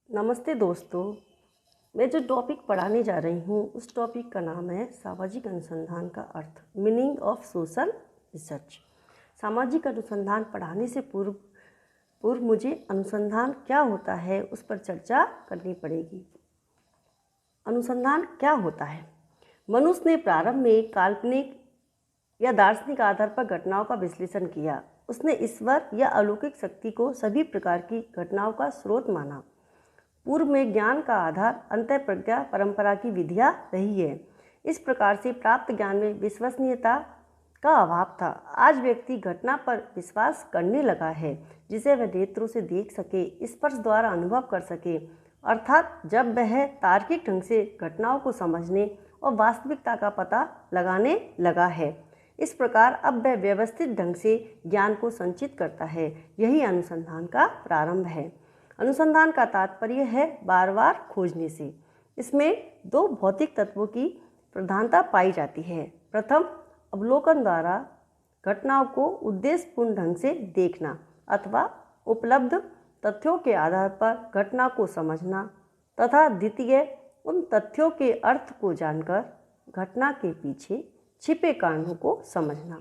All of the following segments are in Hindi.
नमस्ते दोस्तों। मैं जो टॉपिक पढ़ाने जा रही हूँ उस टॉपिक का नाम है सामाजिक अनुसंधान का अर्थ, मीनिंग ऑफ सोशल रिसर्च। सामाजिक अनुसंधान पढ़ाने से पूर्व मुझे अनुसंधान क्या होता है उस पर चर्चा करनी पड़ेगी। अनुसंधान क्या होता है? मनुष्य ने प्रारंभ में काल्पनिक या दार्शनिक आधार पर घटनाओं का विश्लेषण किया। उसने ईश्वर या अलौकिक शक्ति को सभी प्रकार की घटनाओं का स्रोत माना। पूर्व में ज्ञान का आधार अंतःप्रज्ञा परंपरा की विधियाँ रही है। इस प्रकार से प्राप्त ज्ञान में विश्वसनीयता का अभाव था। आज व्यक्ति घटना पर विश्वास करने लगा है जिसे वह नेत्रों से देख सके, स्पर्श द्वारा अनुभव कर सके, अर्थात जब वह तार्किक ढंग से घटनाओं को समझने और वास्तविकता का पता लगाने लगा है। इस प्रकार अब वह व्यवस्थित ढंग से ज्ञान को संचित करता है। यही अनुसंधान का प्रारंभ है। अनुसंधान का तात्पर्य है बार बार खोजने से। इसमें दो भौतिक तत्वों की प्रधानता पाई जाती है। प्रथम, अवलोकन द्वारा घटनाओं को उद्देश्यपूर्ण ढंग से देखना अथवा उपलब्ध तथ्यों के आधार पर घटना को समझना, तथा द्वितीय, उन तथ्यों के अर्थ को जानकर घटना के पीछे छिपे कारणों को समझना।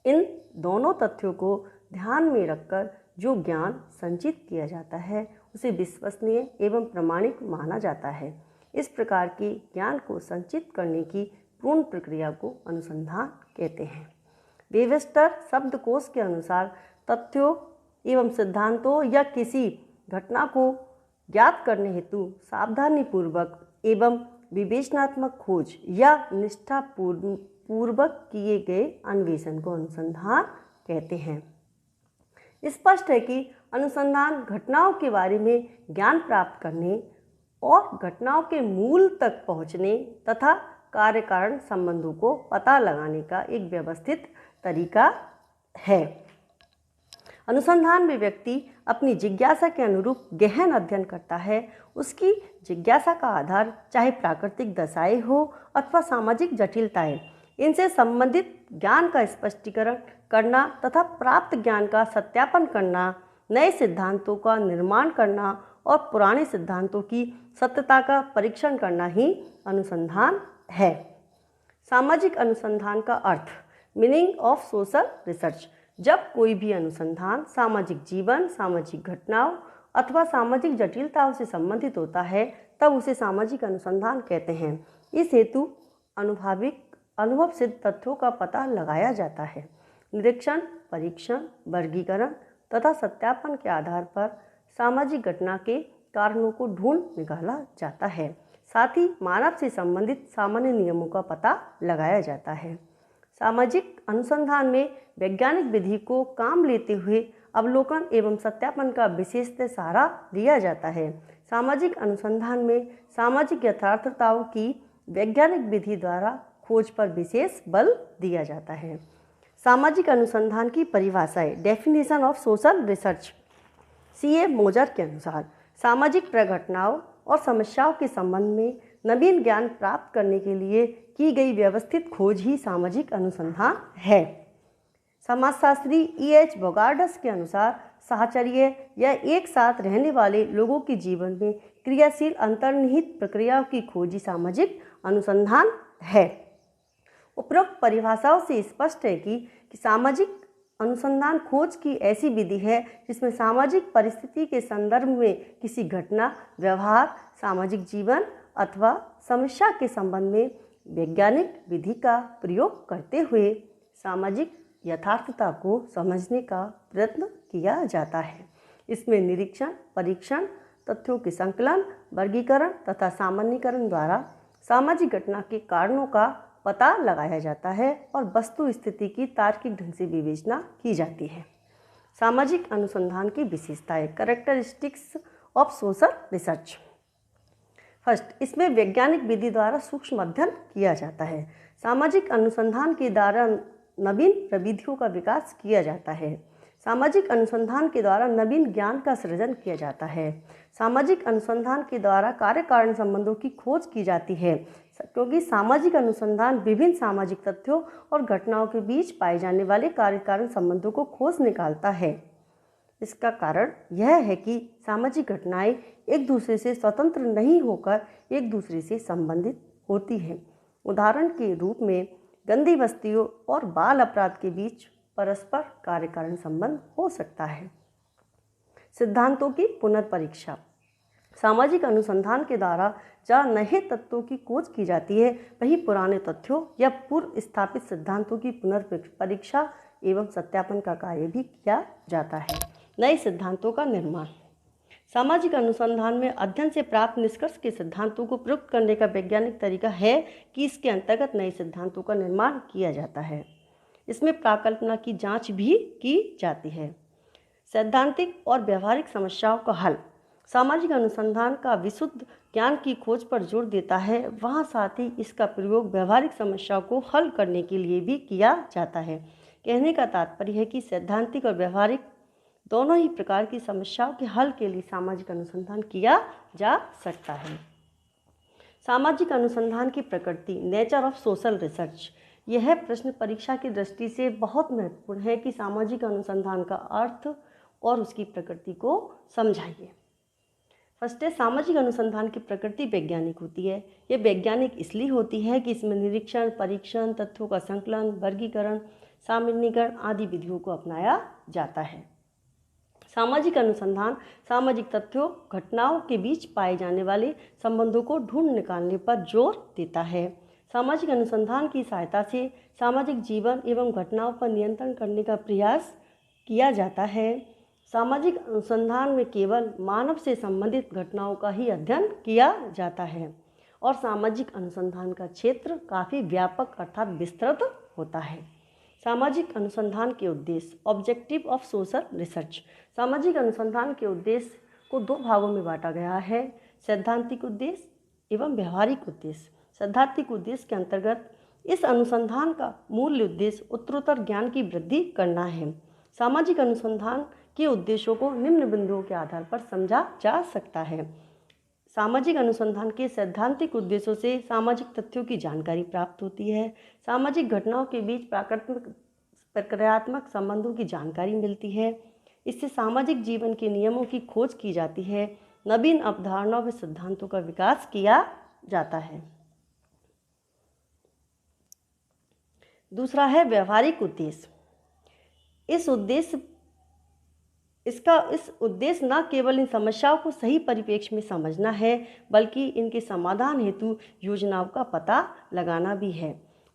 इन दोनों तथ्यों को ध्यान में रखकर जो ज्ञान संचित किया जाता है उसे विश्वसनीय एवं प्रामाणिक माना जाता है। इस प्रकार के ज्ञान को संचित करने की पूर्ण प्रक्रिया को अनुसंधान कहते हैं। वेबस्टर शब्दकोश के अनुसार तथ्यों एवं सिद्धांतों या किसी घटना को ज्ञात करने हेतु सावधानीपूर्वक एवं विवेचनात्मक खोज या निष्ठापूर्वक किए गए अन्वेषण को अनुसंधान कहते हैं। स्पष्ट है कि अनुसंधान घटनाओं के बारे में ज्ञान प्राप्त करने और घटनाओं के मूल तक पहुंचने तथा कार्य कारण संबंधों को पता लगाने का एक व्यवस्थित तरीका है। अनुसंधान में व्यक्ति अपनी जिज्ञासा के अनुरूप गहन अध्ययन करता है। उसकी जिज्ञासा का आधार चाहे प्राकृतिक दशाएं हो अथवा सामाजिक जटिलताएं, इनसे संबंधित ज्ञान का स्पष्टीकरण करना तथा प्राप्त ज्ञान का सत्यापन करना, नए सिद्धांतों का निर्माण करना और पुराने सिद्धांतों की सत्यता का परीक्षण करना ही अनुसंधान है। सामाजिक अनुसंधान का अर्थ, मीनिंग ऑफ सोशल रिसर्च। जब कोई भी अनुसंधान सामाजिक जीवन, सामाजिक घटनाओं अथवा सामाजिक जटिलताओं से संबंधित होता है तब उसे सामाजिक अनुसंधान कहते हैं। इस हेतु अनुभव सिद्ध तथ्यों का पता लगाया जाता है। निरीक्षण, परीक्षण, वर्गीकरण तथा सत्यापन के आधार पर सामाजिक घटना के कारणों को ढूंढ निकाला जाता है। साथ ही मानव से संबंधित सामान्य नियमों का पता लगाया जाता है। सामाजिक अनुसंधान में वैज्ञानिक विधि को काम लेते हुए अवलोकन एवं सत्यापन का विशेषतः सहारा दिया जाता है। सामाजिक अनुसंधान में सामाजिक यथार्थताओं की वैज्ञानिक विधि द्वारा खोज पर विशेष बल दिया जाता है। सामाजिक अनुसंधान की परिभाषाएं, definition of social research. C.A. मोजर के अनुसार सामाजिक प्रघटनाओं और समस्याओं के संबंध में नवीन ज्ञान प्राप्त करने के लिए की गई व्यवस्थित खोज ही सामाजिक अनुसंधान है। समाजशास्त्री E.H. बोगार्डस के अनुसार साहचर्य या एक साथ रहने वाले लोगों के जीवन में क्रियाशील अंतर्निहित प्रक्रियाओं की खोज ही सामाजिक अनुसंधान है। उपरोक्त परिभाषाओं से स्पष्ट है कि सामाजिक अनुसंधान खोज की ऐसी विधि है जिसमें सामाजिक परिस्थिति के संदर्भ में किसी घटना, व्यवहार, सामाजिक जीवन अथवा समस्या के संबंध में वैज्ञानिक विधि का प्रयोग करते हुए सामाजिक यथार्थता को समझने का प्रयत्न किया जाता है। इसमें निरीक्षण, परीक्षण, तथ्यों के संकलन, वर्गीकरण तथा सामान्यीकरण द्वारा सामाजिक घटना के कारणों का पता लगाया जाता है और वस्तु स्थिति की तार्किक ढंग से विवेचना की जाती है। सामाजिक अनुसंधान की विशेषताएं, characteristics of social research. First, इसमें वैज्ञानिक विधि द्वारा सूक्ष्म अध्ययन किया जाता है। सामाजिक अनुसंधान के द्वारा नवीन प्रविधियों का विकास किया जाता है। सामाजिक अनुसंधान के द्वारा नवीन ज्ञान का सृजन किया जाता है। सामाजिक अनुसंधान के द्वारा कार्य कारण संबंधों की खोज की जाती है, क्योंकि सामाजिक अनुसंधान विभिन्न सामाजिक तथ्यों और घटनाओं के बीच पाए जाने वाले कार्य कारण संबंधों को खोज निकालता है। इसका कारण यह है कि सामाजिक घटनाएं एक दूसरे से स्वतंत्र नहीं होकर एक दूसरे से संबंधित होती हैं। उदाहरण के रूप में गंदी बस्तियों और बाल अपराध के बीच परस्पर कार्यकारण संबंध हो सकता है। सिद्धांतों की पुनर्परीक्षा। सामाजिक अनुसंधान के द्वारा जहाँ नए तत्वों की खोज की जाती है, वहीं पुराने तथ्यों या पूर्व स्थापित सिद्धांतों की पुनर्परीक्षा एवं सत्यापन का कार्य भी किया जाता है। नए सिद्धांतों का निर्माण। सामाजिक अनुसंधान में अध्ययन से प्राप्त निष्कर्ष के सिद्धांतों को प्रयुक्त करने का वैज्ञानिक तरीका है कि इसके अंतर्गत नए सिद्धांतों का निर्माण किया जाता है। इसमें प्राकल्पना की जांच भी की जाती है। सैद्धांतिक और व्यवहारिक समस्याओं का हल। सामाजिक अनुसंधान का विशुद्ध ज्ञान की खोज पर जोर देता है, वहाँ साथ ही इसका प्रयोग व्यवहारिक समस्याओं को हल करने के लिए भी किया जाता है। कहने का तात्पर्य है कि सैद्धांतिक और व्यवहारिक दोनों ही प्रकार की समस्याओं के हल के लिए सामाजिक अनुसंधान किया जा सकता है। सामाजिक अनुसंधान की प्रकृति। Nature of social research. यह प्रश्न परीक्षा की दृष्टि से बहुत महत्वपूर्ण है कि सामाजिक अनुसंधान का अर्थ और उसकी प्रकृति को समझाइए। फर्स्ट है, सामाजिक अनुसंधान की प्रकृति वैज्ञानिक होती है। यह वैज्ञानिक इसलिए होती है कि इसमें निरीक्षण, परीक्षण, तथ्यों का संकलन, वर्गीकरण, सामान्यीकरण आदि विधियों को अपनाया जाता है। सामाजिक अनुसंधान सामाजिक तथ्यों, घटनाओं के बीच पाए जाने वाले संबंधों को ढूंढ निकालने पर जोर देता है। सामाजिक अनुसंधान की सहायता से सामाजिक जीवन एवं घटनाओं पर नियंत्रण करने का प्रयास किया जाता है। सामाजिक अनुसंधान में केवल मानव से संबंधित घटनाओं का ही अध्ययन किया जाता है और सामाजिक अनुसंधान का क्षेत्र काफ़ी व्यापक अर्थात विस्तृत होता है। सामाजिक अनुसंधान के उद्देश्य। Objective of social research. सामाजिक अनुसंधान के उद्देश्य को दो भागों में बांटा गया है, सैद्धांतिक उद्देश्य एवं व्यवहारिक उद्देश्य। सैद्धांतिक उद्देश्य के अंतर्गत इस अनुसंधान का मूल उद्देश्य उत्तरोत्तर ज्ञान की वृद्धि करना है। सामाजिक अनुसंधान के उद्देश्यों को निम्न बिंदुओं के आधार पर समझा जा सकता है। सामाजिक अनुसंधान के सैद्धांतिक उद्देश्यों से सामाजिक तथ्यों की जानकारी प्राप्त होती है। सामाजिक घटनाओं के बीच प्रक्रियात्मक संबंधों की जानकारी मिलती है। इससे सामाजिक जीवन के नियमों की खोज की जाती है। नवीन अवधारणाओं व सिद्धांतों का विकास किया जाता है। दूसरा है व्यवहारिक उद्देश्य। इस उद्देश्य न केवल इन समस्याओं को सही परिप्रेक्ष्य में समझना है, बल्कि इनके समाधान हेतु योजनाओं का पता लगाना भी है।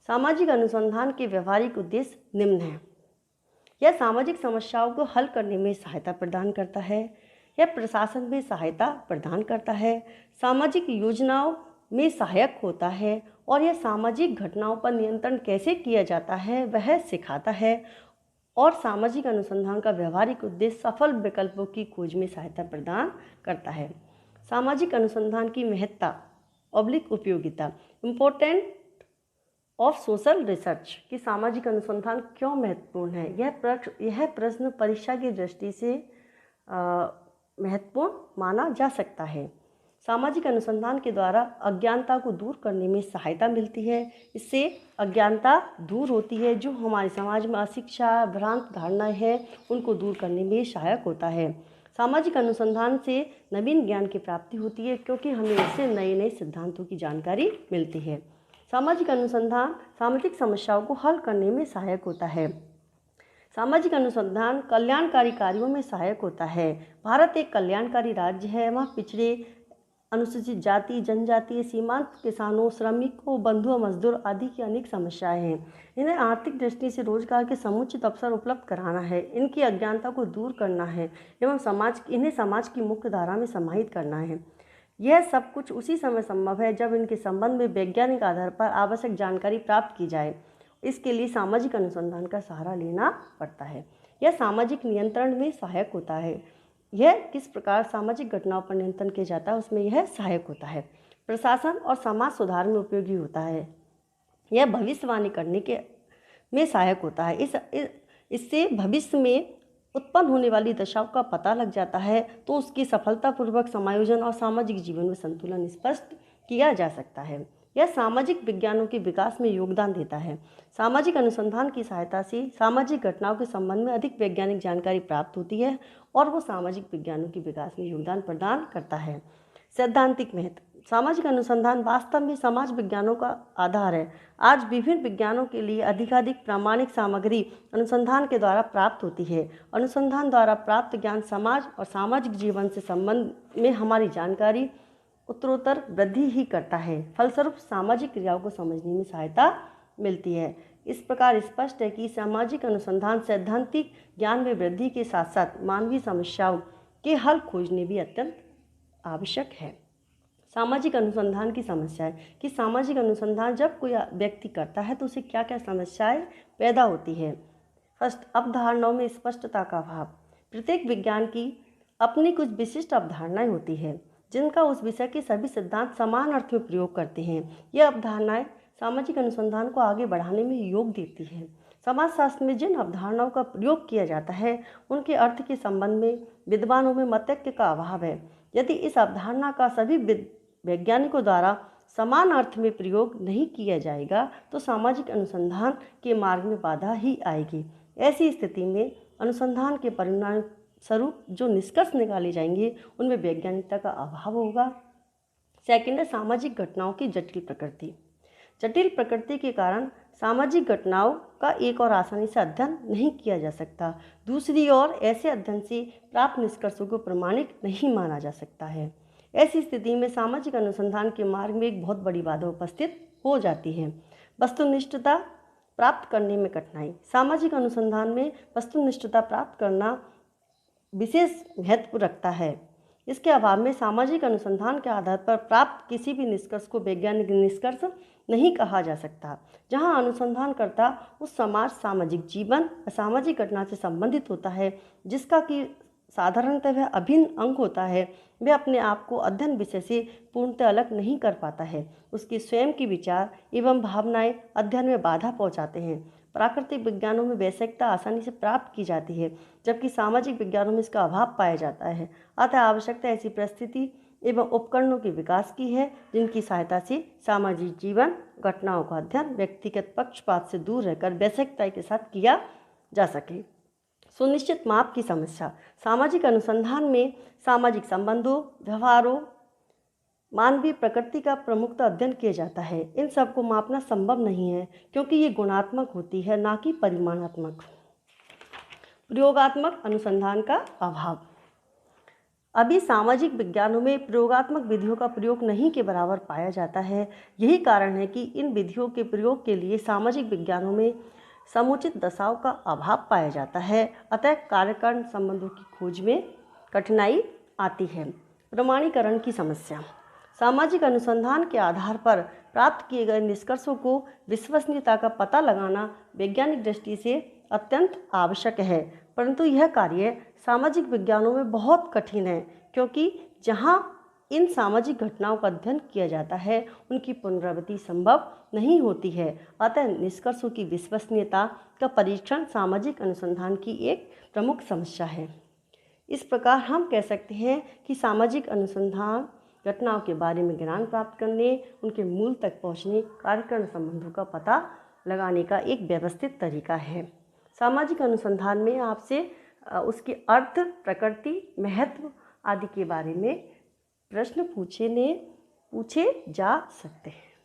सामाजिक अनुसंधान के व्यवहारिक उद्देश्य निम्न हैं। यह सामाजिक समस्याओं को हल करने में सहायता प्रदान करता है। यह प्रशासन में सहायता प्रदान करता है, सामाजिक योजनाओं में सहायक होता है और यह सामाजिक घटनाओं पर नियंत्रण कैसे किया जाता है वह सिखाता है। और सामाजिक अनुसंधान का व्यवहारिक उद्देश्य सफल विकल्पों की खोज में सहायता प्रदान करता है। सामाजिक अनुसंधान की महत्ता ऑब्लिक उपयोगिता। इम्पोर्टेंट ऑफ सोशल रिसर्च कि सामाजिक अनुसंधान क्यों महत्वपूर्ण है, यह प्रश्न परीक्षा की दृष्टि से महत्वपूर्ण माना जा सकता है। सामाजिक अनुसंधान के द्वारा अज्ञानता को दूर करने में सहायता मिलती है। इससे अज्ञानता दूर होती है, जो हमारे समाज में अशिक्षा, भ्रांत धारणाएं हैं, उनको दूर करने में सहायक होता है। सामाजिक अनुसंधान से नवीन ज्ञान की प्राप्ति होती है, क्योंकि हमें इससे नए नए सिद्धांतों की जानकारी मिलती है। सामाजिक अनुसंधान सामाजिक समस्याओं को हल करने में सहायक होता है। सामाजिक अनुसंधान कल्याणकारी कार्यों में सहायक होता है। भारत एक कल्याणकारी राज्य है। वहाँ पिछड़े, अनुसूचित जाति, जनजातीय, सीमांत किसानों, श्रमिकों, बंधुआ मजदूर आदि की अनेक समस्याएं हैं। इन्हें आर्थिक दृष्टि से रोजगार के समुचित अवसर उपलब्ध कराना है, इनकी अज्ञानता को दूर करना है एवं इन्हें समाज की मुख्य धारा में समाहित करना है। यह सब कुछ उसी समय संभव है जब इनके संबंध में वैज्ञानिक आधार पर आवश्यक जानकारी प्राप्त की जाए। इसके लिए सामाजिक अनुसंधान का सहारा लेना पड़ता है। यह सामाजिक नियंत्रण में सहायक होता है। यह किस प्रकार सामाजिक घटनाओं पर नियंत्रण किया जाता है, उसमें यह सहायक होता है। प्रशासन और समाज सुधार में उपयोगी होता है। यह भविष्यवाणी करने में सहायक होता है। इससे भविष्य में उत्पन्न होने वाली दशाओं का पता लग जाता है, तो उसकी सफलतापूर्वक समायोजन और सामाजिक जीवन में संतुलन स्पष्ट किया जा सकता है। यह सामाजिक विज्ञानों के विकास में योगदान देता है। सामाजिक अनुसंधान की सहायता से सामाजिक घटनाओं के संबंध में अधिक वैज्ञानिक जानकारी प्राप्त होती है और वो सामाजिक विज्ञानों के विकास में योगदान प्रदान करता है। सैद्धांतिक महत्व। सामाजिक अनुसंधान वास्तव में समाज विज्ञानों का आधार है। आज विभिन्न विज्ञानों के लिए अधिकाधिक प्रामाणिक सामग्री अनुसंधान के द्वारा प्राप्त होती है। अनुसंधान द्वारा प्राप्त ज्ञान समाज और सामाजिक जीवन से संबंध में हमारी जानकारी उत्तरोत्तर वृद्धि ही करता है। फलस्वरूप सामाजिक क्रियाओं को समझने में सहायता मिलती है। इस प्रकार स्पष्ट है कि सामाजिक अनुसंधान सैद्धांतिक ज्ञान में वृद्धि के साथ साथ मानवीय समस्याओं के हल खोजने भी अत्यंत आवश्यक है। सामाजिक अनुसंधान की समस्या है कि सामाजिक अनुसंधान जब कोई व्यक्ति करता है तो उसे क्या क्या समस्याएं पैदा होती है। फर्स्ट, अवधारणाओं में स्पष्टता का अभाव। प्रत्येक विज्ञान की अपनी कुछ विशिष्ट अवधारणाएं होती है जिनका उस विषय के सभी सिद्धांत समान अर्थ में प्रयोग करते हैं। ये अवधारणाएं सामाजिक अनुसंधान को आगे बढ़ाने में योग देती है। समाजशास्त्र में जिन अवधारणाओं का प्रयोग किया जाता है उनके अर्थ के संबंध में विद्वानों में मतैक्य का अभाव है। यदि इस अवधारणा का सभी वैज्ञानिकों द्वारा समान अर्थ में प्रयोग नहीं किया जाएगा तो सामाजिक अनुसंधान के मार्ग में बाधा ही आएगी। ऐसी स्थिति में अनुसंधान के परिणाम स्वरूप जो निष्कर्ष निकाले जाएंगे उनमें वैज्ञानिकता का अभाव होगा। सेकेंड है सामाजिक घटनाओं की जटिल प्रकृति। जटिल प्रकृति के कारण सामाजिक घटनाओं का एक और आसानी से अध्ययन नहीं किया जा सकता। दूसरी ओर ऐसे अध्ययन से प्राप्त निष्कर्षों को प्रमाणिक नहीं माना जा सकता है। ऐसी स्थिति में सामाजिक अनुसंधान के मार्ग में एक बहुत बड़ी बाधा उपस्थित हो जाती है। वस्तुनिष्ठता प्राप्त करने में कठिनाई। सामाजिक अनुसंधान में वस्तुनिष्ठता प्राप्त करना विशेष महत्व रखता है। इसके अभाव में सामाजिक अनुसंधान के आधार पर प्राप्त किसी भी निष्कर्ष को वैज्ञानिक निष्कर्ष नहीं कहा जा सकता। जहां अनुसंधानकर्ता उस सामाजिक जीवन और सामाजिक घटना से संबंधित होता है जिसका कि साधारणतः वह अभिन्न अंग होता है, वह अपने आप को अध्ययन विषय से पूर्णतः अलग नहीं कर पाता है। उसके स्वयं के विचार एवं भावनाएं अध्ययन में बाधा पहुंचाते हैं। प्राकृतिक विज्ञानों में वैश्विकता आसानी से प्राप्त की जाती है जबकि सामाजिक विज्ञानों में इसका अभाव पाया जाता है। अतः आवश्यकता ऐसी परिस्थिति एवं उपकरणों के विकास की है जिनकी सहायता से सामाजिक जीवन घटनाओं का अध्ययन व्यक्तिगत पक्षपात से दूर रहकर वैश्विकता के साथ किया जा सके। सुनिश्चित माप की समस्या। सामाजिक अनुसंधान में सामाजिक संबंधों, व्यवहारों, मानवीय प्रकृति का प्रमुखतः अध्ययन किया जाता है। इन सब को मापना संभव नहीं है क्योंकि ये गुणात्मक होती है ना कि परिमाणात्मक। प्रयोगात्मक अनुसंधान का अभाव। अभी सामाजिक विज्ञानों में प्रयोगात्मक विधियों का प्रयोग नहीं के बराबर पाया जाता है। यही कारण है कि इन विधियों के प्रयोग के लिए सामाजिक विज्ञानों में समुचित दशाओं का अभाव पाया जाता है। अतः कार्यकारण संबंधों की खोज में कठिनाई आती है। प्रमाणीकरण की समस्या। सामाजिक अनुसंधान के आधार पर प्राप्त किए गए निष्कर्षों को विश्वसनीयता का पता लगाना वैज्ञानिक दृष्टि से अत्यंत आवश्यक है, परंतु यह कार्य सामाजिक विज्ञानों में बहुत कठिन है क्योंकि जहाँ इन सामाजिक घटनाओं का अध्ययन किया जाता है उनकी पुनरावृत्ति संभव नहीं होती है। अतः निष्कर्षों की विश्वसनीयता का परीक्षण सामाजिक अनुसंधान की एक प्रमुख समस्या है। इस प्रकार हम कह सकते हैं कि सामाजिक अनुसंधान घटनाओं के बारे में ज्ञान प्राप्त करने, उनके मूल तक पहुंचने, कार्यकारण संबंधों का पता लगाने का एक व्यवस्थित तरीका है। सामाजिक अनुसंधान में आपसे उसके अर्थ, प्रकृति, महत्व आदि के बारे में प्रश्न पूछे जा सकते हैं।